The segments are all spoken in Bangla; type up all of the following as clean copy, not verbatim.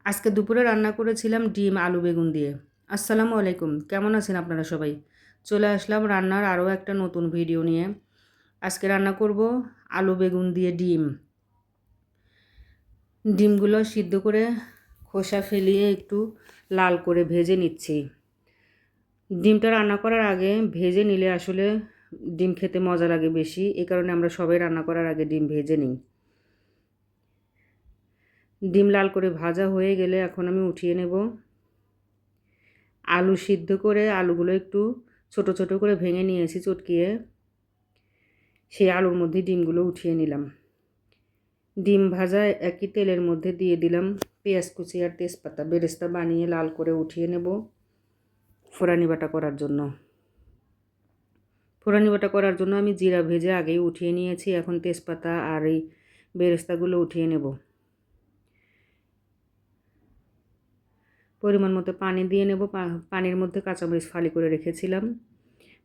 আজকে দুপুরে রান্না করেছিলাম ডিম আলু বেগুন দিয়ে। আসসালামু আলাইকুম, কেমন আছেন আপনারা সবাই? চলে আসলাম রান্নার আরও একটা নতুন ভিডিও নিয়ে। আজকে রান্না করব আলু বেগুন দিয়ে ডিম। ডিমগুলো সিদ্ধ করে খোসা ফেলিয়ে একটু লাল করে ভেজে নিচ্ছি। ডিমটা রান্না করার আগে ভেজে নিলে আসলে ডিম খেতে মজা লাগে বেশি, এই কারণে আমরা সবাই রান্না করার আগে ডিম ভেজে নিই। ডিম লাল করে ভাজা হয়ে গেলে এখন আমি উঠিয়ে নেব। আলু সিদ্ধ করে আলুগুলো একটু ছোট ছোট করে ভেঙে নিয়েছি চটকিয়ে, সেই আলুর মধ্যে ডিমগুলো উঠিয়ে নিলাম। ডিম ভাজা একই তেলের মধ্যে দিয়ে দিলাম পেঁয়াজ কুচি আর তেজপাতা, বেরেস্তা বানিয়ে লাল করে উঠিয়ে নেব ফোড়ানি বাটা করার জন্য। ফোড়ানি বাটা করার জন্য আমি জিরা ভেজে আগেই উঠিয়ে নিয়েছি, এখন তেজপাতা আর এই বেরেস্তাগুলো উঠিয়ে নেব। পরিমাণ মতো পানি দিয়ে নেব। পানির মধ্যে কাঁচামরিচ ফালি করে রেখেছিলাম।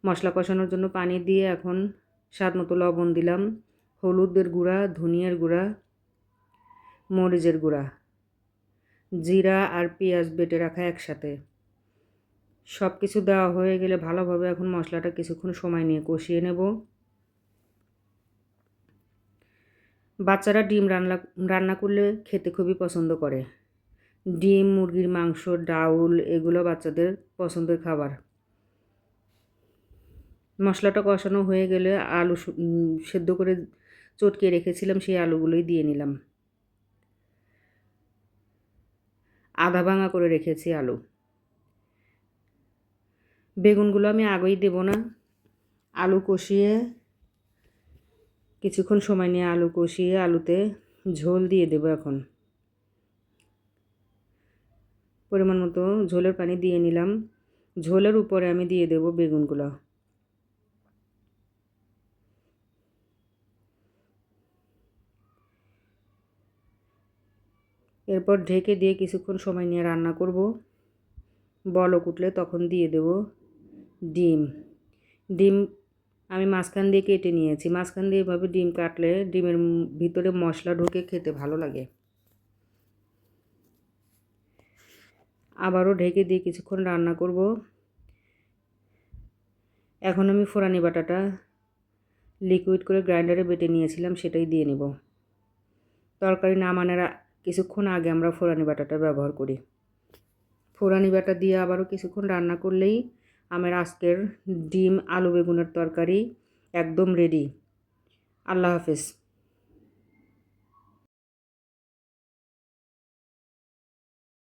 মশলা কষানোর জন্য পানি দিয়ে এখন স্বাদ মতো লবণ দিলাম, হলুদের গুঁড়া, ধনিয়ার গুঁড়া, মরিচের গুঁড়া, জিরা আর পেঁয়াজ বেটে রাখা একসাথে। সব কিছু দেওয়া হয়ে গেলে ভালোভাবে এখন মশলাটা কিছুক্ষণ সময় নিয়ে কষিয়ে নেব। বাচ্চারা ডিম রান্না করলে খেতে খুবই পছন্দ করে। ডিম, মুরগির মাংস, ডাউল এগুলো বাচ্চাদের পছন্দের খাবার। মশলাটা কষানো হয়ে গেলে আলু সেদ্ধ করে চটকে রেখেছিলাম, সেই আলুগুলোই দিয়ে নিলাম। আধা ভাঙা করে রেখেছি আলু। বেগুনগুলো আমি আগেই দেব না, আলু কষিয়ে কিছুক্ষণ সময় নিয়ে আলু কষিয়ে আলুতে ঝোল দিয়ে দেব। এখন পরিমাণ মতো ঝোলের পানি দিয়ে নিলাম। ঝোলের উপরে আমি দিয়ে দেব বেগুনগুলো। এরপর ঢেকে দিয়ে কিছুক্ষণ সময় নিয়ে রান্না করব। বলক উঠলে তখন দিয়ে দেব ডিম। ডিম আমি মাঝখান দিয়ে কেটে নিয়েছি। মাঝখান দিয়ে এভাবে ডিম কাটলে ডিমের ভিতরে মশলা ঢুকে খেতে ভালো লাগে। আবারও ঢেকে দিয়ে কিছুক্ষণ রান্না করব। এখন আমি ফোড়ানি বাটাটা লিকুইড করে গ্রাইন্ডারে বেটে নিয়েছিলাম, সেটাই দিয়ে নেব। তরকারি নামানোর কিছুক্ষণ আগে আমরা ফোড়ানি বাটাটা ব্যবহার করি। ফোড়ানি বাটা দিয়ে আবারও কিছুক্ষণ রান্না করলেই আমার আজকের ডিম আলু বেগুনের তরকারি একদম রেডি। আল্লাহ হাফেজ।